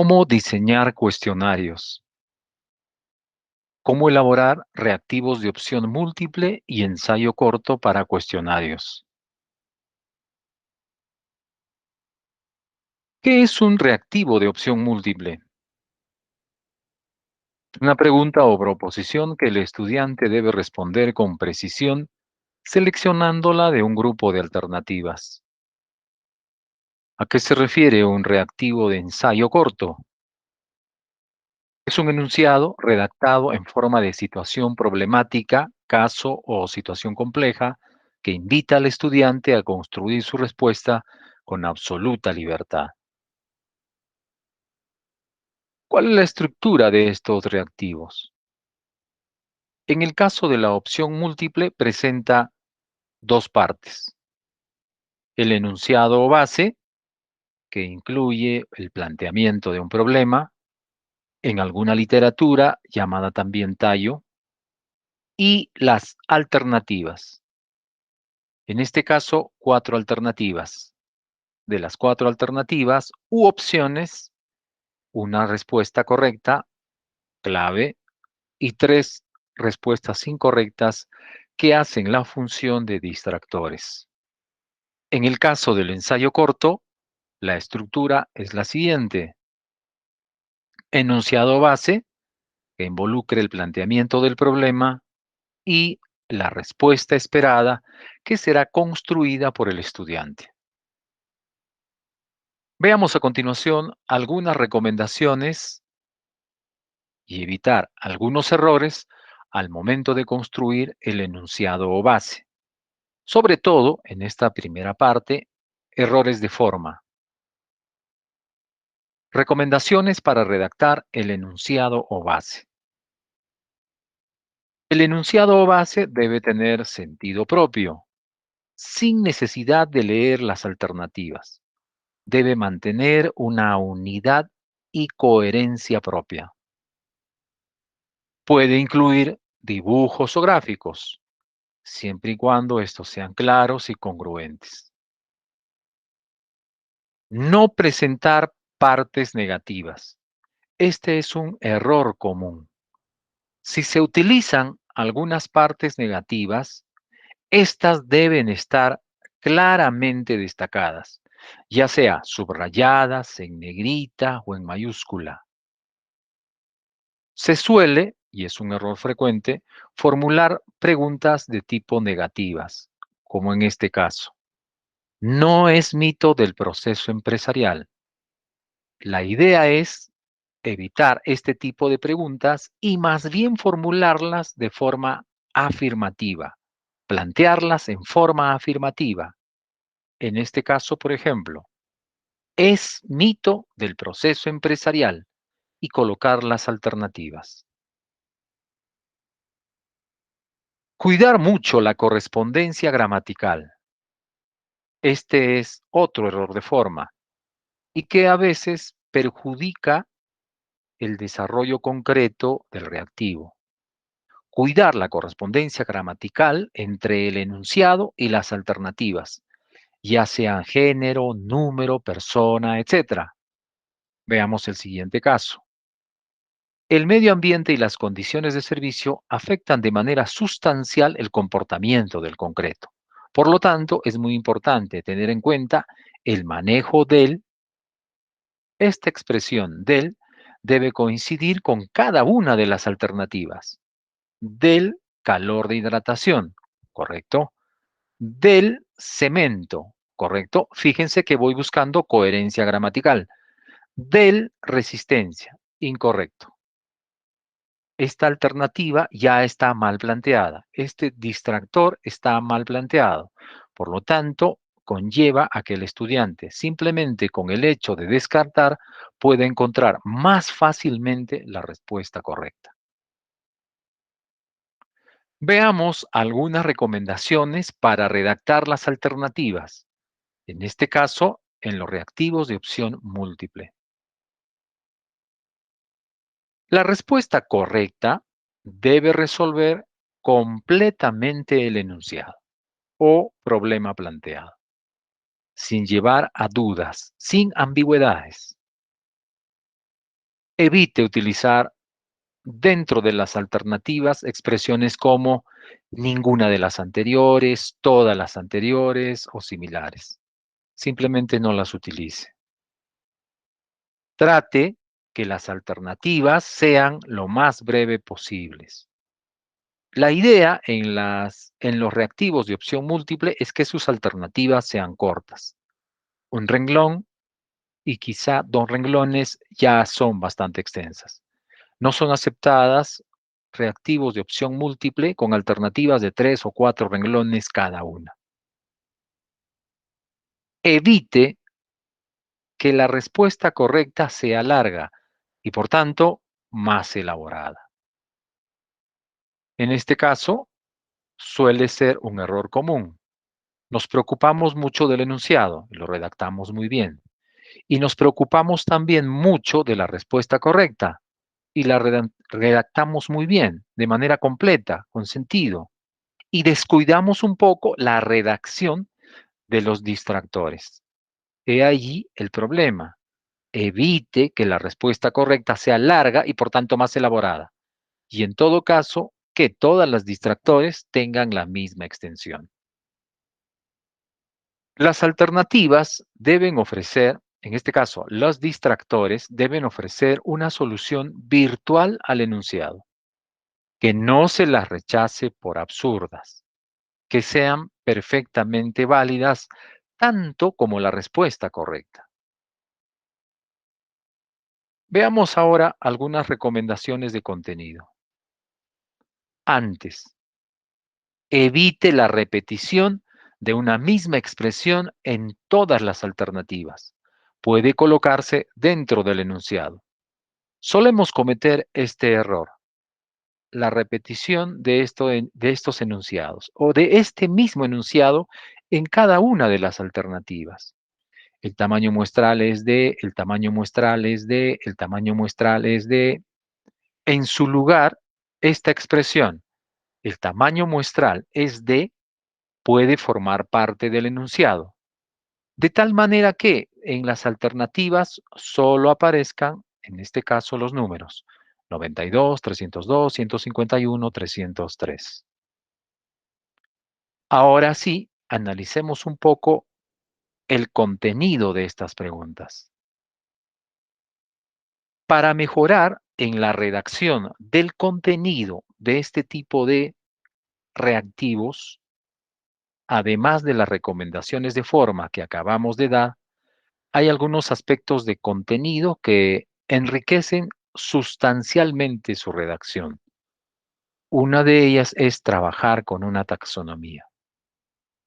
Cómo diseñar cuestionarios. Cómo elaborar reactivos de opción múltiple y ensayo corto para cuestionarios. ¿Qué es un reactivo de opción múltiple? Una pregunta o proposición que el estudiante debe responder con precisión, seleccionándola de un grupo de alternativas. ¿A qué se refiere un reactivo de ensayo corto? Es un enunciado redactado en forma de situación problemática, caso o situación compleja que invita al estudiante a construir su respuesta con absoluta libertad. ¿Cuál es la estructura de estos reactivos? En el caso de la opción múltiple presenta dos partes. El enunciado base, que incluye el planteamiento de un problema, en alguna literatura llamada también tallo, y las alternativas. En este caso, cuatro alternativas. De las cuatro alternativas u opciones, una respuesta correcta, clave, y tres respuestas incorrectas que hacen la función de distractores. En el caso del ensayo corto, la estructura es la siguiente. Enunciado base, que involucre el planteamiento del problema, y la respuesta esperada, que será construida por el estudiante. Veamos a continuación algunas recomendaciones y evitar algunos errores al momento de construir el enunciado o base. Sobre todo, en esta primera parte, errores de forma. Recomendaciones para redactar el enunciado o base. El enunciado o base debe tener sentido propio, sin necesidad de leer las alternativas. Debe mantener una unidad y coherencia propia. Puede incluir dibujos o gráficos, siempre y cuando estos sean claros y congruentes. No presentar partes negativas. Este es un error común. Si se utilizan algunas partes negativas, estas deben estar claramente destacadas, ya sea subrayadas, en negrita o en mayúscula. Se suele, y es un error frecuente, formular preguntas de tipo negativas, como en este caso. No es mito del proceso empresarial. La idea es evitar este tipo de preguntas y más bien formularlas de forma afirmativa, plantearlas en forma afirmativa. En este caso, por ejemplo, es mito del proceso empresarial y colocar las alternativas. Cuidar mucho la correspondencia gramatical. Este es otro error de forma y que a veces perjudica el desarrollo concreto del reactivo. Cuidar la correspondencia gramatical entre el enunciado y las alternativas, ya sean género, número, persona, etc. Veamos el siguiente caso. El medio ambiente y las condiciones de servicio afectan de manera sustancial el comportamiento del concreto. Por lo tanto, es muy importante tener en cuenta el manejo del. Esta expresión del debe coincidir con cada una de las alternativas. Del calor de hidratación, ¿correcto? Del cemento, ¿correcto? Fíjense que voy buscando coherencia gramatical. Del resistencia, incorrecto. Esta alternativa ya está mal planteada. Este distractor está mal planteado. Por lo tanto, conlleva a que el estudiante, simplemente con el hecho de descartar, pueda encontrar más fácilmente la respuesta correcta. Veamos algunas recomendaciones para redactar las alternativas, en este caso, en los reactivos de opción múltiple. La respuesta correcta debe resolver completamente el enunciado o problema planteado, sin llevar a dudas, sin ambigüedades. Evite utilizar dentro de las alternativas expresiones como ninguna de las anteriores, todas las anteriores o similares. Simplemente no las utilice. Trate que las alternativas sean lo más breve posibles. La idea en los reactivos de opción múltiple es que sus alternativas sean cortas. Un renglón y quizá dos renglones ya son bastante extensas. No son aceptadas reactivos de opción múltiple con alternativas de 3 o 4 renglones cada una. Evite que la respuesta correcta sea larga y por tanto más elaborada. En este caso, suele ser un error común. Nos preocupamos mucho del enunciado y lo redactamos muy bien. Y nos preocupamos también mucho de la respuesta correcta y la redactamos muy bien, de manera completa, con sentido. Y descuidamos un poco la redacción de los distractores. He allí el problema. Evite que la respuesta correcta sea larga y por tanto más elaborada. Y en todo caso, que todas las distractores tengan la misma extensión. Las alternativas deben ofrecer, en este caso, los distractores deben ofrecer una solución virtual al enunciado, que no se las rechace por absurdas, que sean perfectamente válidas tanto como la respuesta correcta. Veamos ahora algunas recomendaciones de contenido. Antes, evite la repetición de una misma expresión en todas las alternativas. Puede colocarse dentro del enunciado. Solemos cometer este error, la repetición de estos enunciados o de este mismo enunciado en cada una de las alternativas. El tamaño muestral es de, el tamaño muestral es de, el tamaño muestral es de. En su lugar, esta expresión, el tamaño muestral es de, puede formar parte del enunciado, de tal manera que en las alternativas solo aparezcan, en este caso, los números 92, 302, 151, 303. Ahora sí, analicemos un poco el contenido de estas preguntas. Para mejorar en la redacción del contenido de este tipo de reactivos, además de las recomendaciones de forma que acabamos de dar, hay algunos aspectos de contenido que enriquecen sustancialmente su redacción. Una de ellas es trabajar con una taxonomía.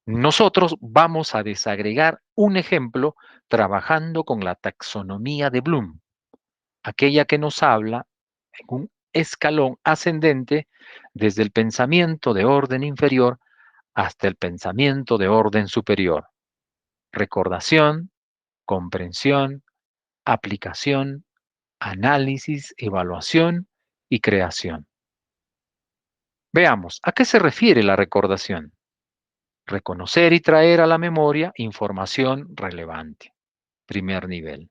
Nosotros vamos a desagregar un ejemplo trabajando con la taxonomía de Bloom, aquella que nos habla en un escalón ascendente desde el pensamiento de orden inferior hasta el pensamiento de orden superior. Recordación, comprensión, aplicación, análisis, evaluación y creación. Veamos, ¿a qué se refiere la recordación? Reconocer y traer a la memoria información relevante. Primer nivel.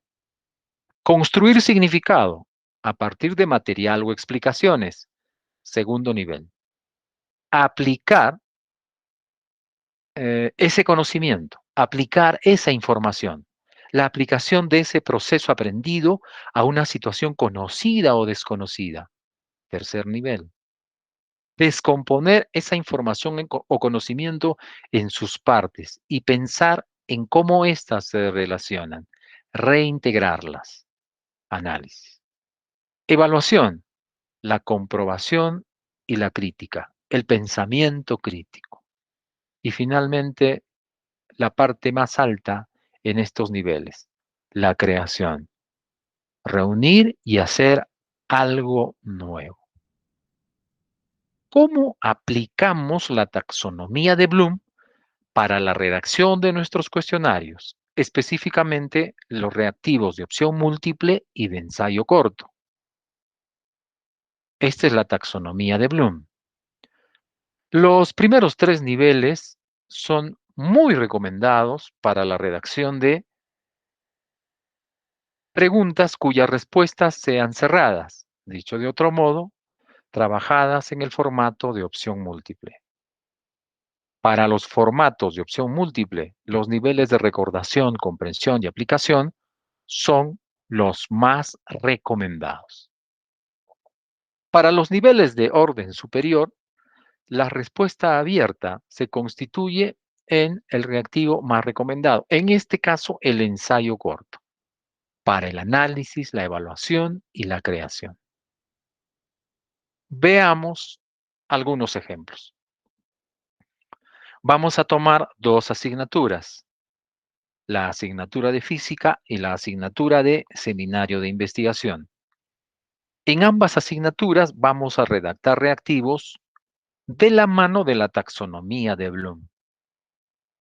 Construir significado a partir de material o explicaciones. Segundo nivel. Aplicar ese conocimiento, aplicar esa información. La aplicación de ese proceso aprendido a una situación conocida o desconocida. Tercer nivel. Descomponer esa información o conocimiento en sus partes y pensar en cómo éstas se relacionan. Reintegrarlas. Análisis. Evaluación. La comprobación y la crítica. El pensamiento crítico. Y finalmente, la parte más alta en estos niveles. La creación. Reunir y hacer algo nuevo. ¿Cómo aplicamos la taxonomía de Bloom para la redacción de nuestros cuestionarios, específicamente los reactivos de opción múltiple y de ensayo corto? Esta es la taxonomía de Bloom. Los primeros tres niveles son muy recomendados para la redacción de Preguntas cuyas respuestas sean cerradas. Dicho de otro modo, trabajadas en el formato de opción múltiple. Para los formatos de opción múltiple, los niveles de recordación, comprensión y aplicación son los más recomendados. Para los niveles de orden superior, la respuesta abierta se constituye en el reactivo más recomendado, en este caso el ensayo corto, para el análisis, la evaluación y la creación. Veamos algunos ejemplos. Vamos a tomar dos asignaturas, la asignatura de física y la asignatura de seminario de investigación. En ambas asignaturas vamos a redactar reactivos de la mano de la taxonomía de Bloom.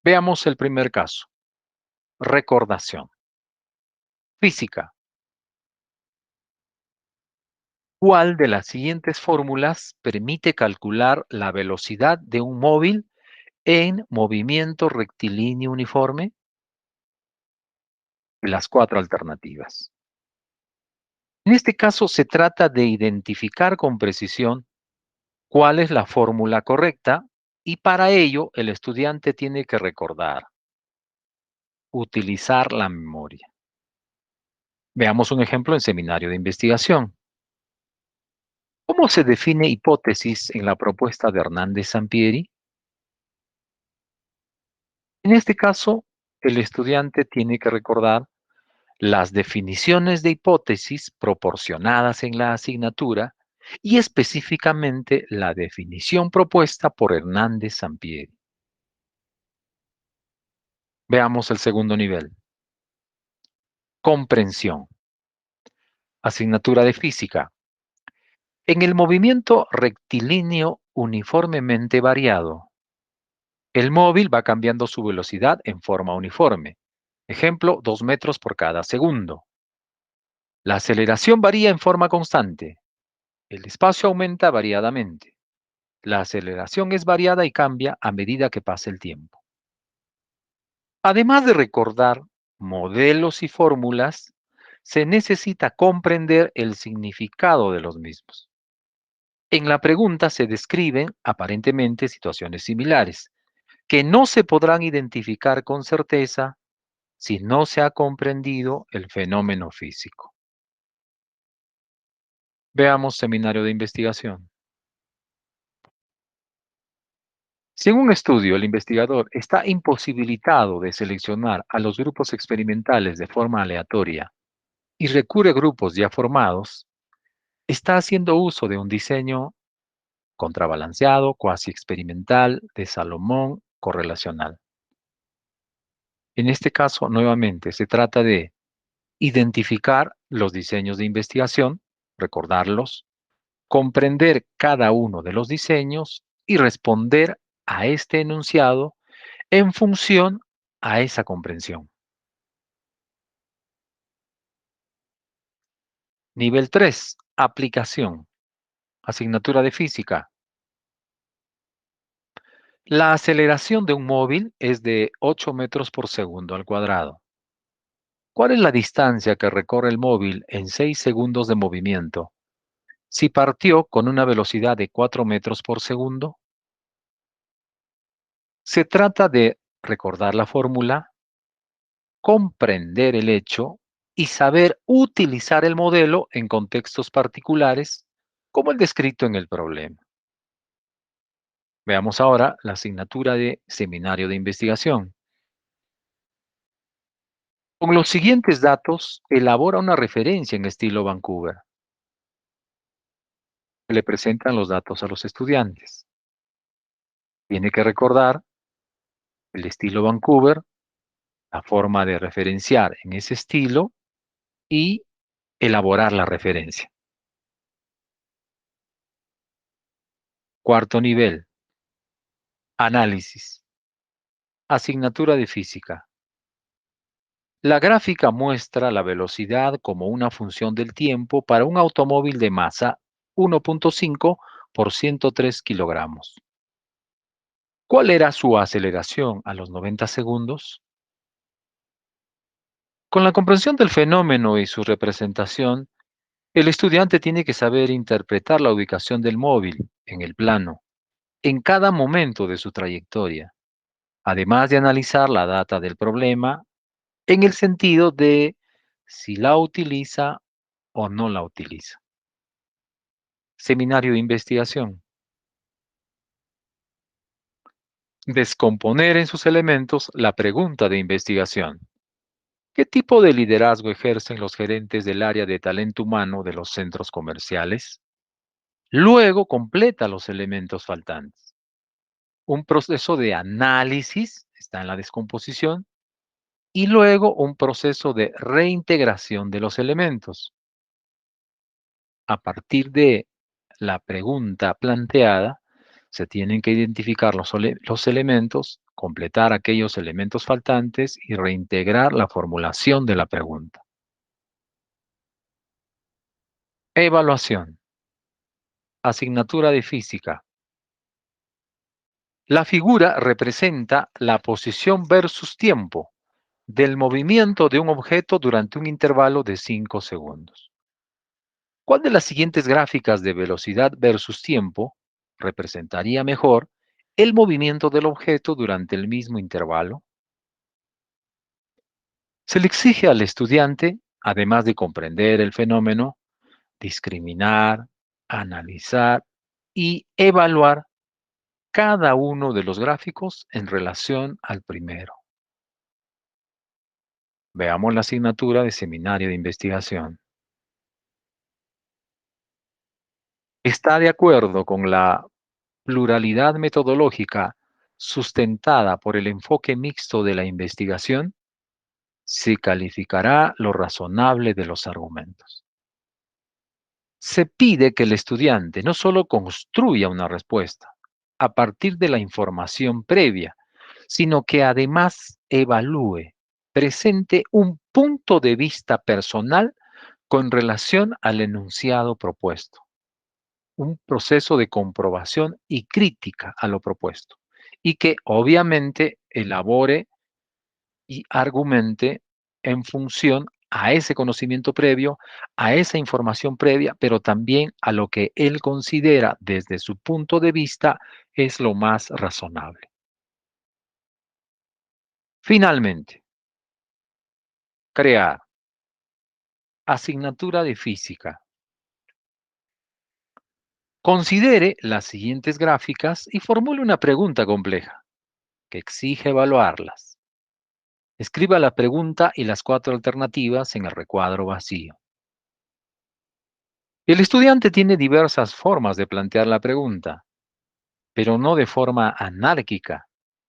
Veamos el primer caso, recordación. Física. ¿Cuál de las siguientes fórmulas permite calcular la velocidad de un móvil en movimiento rectilíneo uniforme? Las cuatro alternativas. En este caso se trata de identificar con precisión cuál es la fórmula correcta y para ello el estudiante tiene que recordar, utilizar la memoria. Veamos un ejemplo en seminario de investigación. ¿Cómo se define hipótesis en la propuesta de Hernández Sampieri? En este caso, el estudiante tiene que recordar las definiciones de hipótesis proporcionadas en la asignatura y específicamente la definición propuesta por Hernández Sampieri. Veamos el segundo nivel. Comprensión. Asignatura de física. En el movimiento rectilíneo uniformemente variado, el móvil va cambiando su velocidad en forma uniforme. Ejemplo, 2 metros por cada segundo. La aceleración varía en forma constante. El espacio aumenta variadamente. La aceleración es variada y cambia a medida que pasa el tiempo. Además de recordar modelos y fórmulas, se necesita comprender el significado de los mismos. En la pregunta se describen aparentemente situaciones similares, que no se podrán identificar con certeza si no se ha comprendido el fenómeno físico. Veamos seminario de investigación. Si en un estudio el investigador está imposibilitado de seleccionar a los grupos experimentales de forma aleatoria y recurre a grupos ya formados, está haciendo uso de un diseño contrabalanceado, cuasi experimental, de Salomón, correlacional. En este caso, nuevamente, se trata de identificar los diseños de investigación, recordarlos, comprender cada uno de los diseños y responder a este enunciado en función a esa comprensión. Nivel 3, aplicación. Asignatura de física. La aceleración de un móvil es de 8 metros por segundo al cuadrado. ¿Cuál es la distancia que recorre el móvil en 6 segundos de movimiento si partió con una velocidad de 4 metros por segundo? Se trata de recordar la fórmula, comprender el hecho y saber utilizar el modelo en contextos particulares como el descrito en el problema. Veamos ahora la asignatura de seminario de investigación. Con los siguientes datos, elabora una referencia en estilo Vancouver. Le presentan los datos a los estudiantes. Tiene que recordar el estilo Vancouver, la forma de referenciar en ese estilo y elaborar la referencia. Cuarto nivel, análisis. Asignatura de física. La gráfica muestra la velocidad como una función del tiempo para un automóvil de masa 1.5 por 103 kilogramos. ¿Cuál era su aceleración a los 90 segundos? Con la comprensión del fenómeno y su representación, el estudiante tiene que saber interpretar la ubicación del móvil en el plano, en cada momento de su trayectoria, además de analizar la data del problema en el sentido de si la utiliza o no la utiliza. Seminario de investigación. Descomponer en sus elementos la pregunta de investigación. ¿Qué tipo de liderazgo ejercen los gerentes del área de talento humano de los centros comerciales? Luego completa los elementos faltantes. Un proceso de análisis está en la descomposición y luego un proceso de reintegración de los elementos. A partir de la pregunta planteada, se tienen que identificar los elementos, completar aquellos elementos faltantes y reintegrar la formulación de la pregunta. Evaluación. Asignatura de física. La figura representa la posición versus tiempo del movimiento de un objeto durante un intervalo de 5 segundos. ¿Cuál de las siguientes gráficas de velocidad versus tiempo representaría mejor el movimiento del objeto durante el mismo intervalo? Se le exige al estudiante, además de comprender el fenómeno, discriminar, analizar y evaluar cada uno de los gráficos en relación al primero. Veamos la asignatura de seminario de investigación. ¿Está de acuerdo con la pluralidad metodológica sustentada por el enfoque mixto de la investigación? Se calificará lo razonable de los argumentos. Se pide que el estudiante no solo construya una respuesta a partir de la información previa, sino que además evalúe, presente un punto de vista personal con relación al enunciado propuesto, un proceso de comprobación y crítica a lo propuesto, y que obviamente elabore y argumente en función a ese conocimiento previo, a esa información previa, pero también a lo que él considera desde su punto de vista es lo más razonable. Finalmente, crear asignatura de física. Considere las siguientes gráficas y formule una pregunta compleja que exige evaluarlas. Escriba la pregunta y las 4 alternativas en el recuadro vacío. El estudiante tiene diversas formas de plantear la pregunta, pero no de forma anárquica,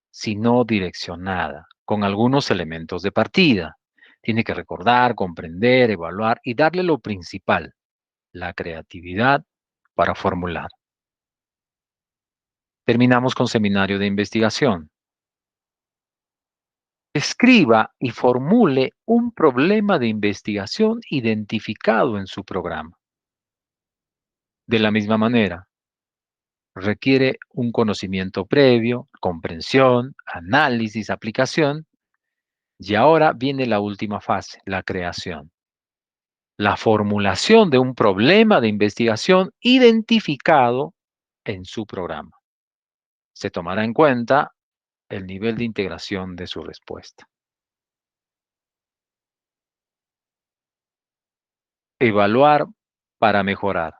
sino direccionada, con algunos elementos de partida. Tiene que recordar, comprender, evaluar y darle lo principal, la creatividad para formular. Terminamos con seminario de investigación. Escriba y formule un problema de investigación identificado en su programa. De la misma manera, requiere un conocimiento previo, comprensión, análisis, aplicación, y ahora viene la última fase, la creación. La formulación de un problema de investigación identificado en su programa. Se tomará en cuenta el nivel de integración de su respuesta. Evaluar para mejorar.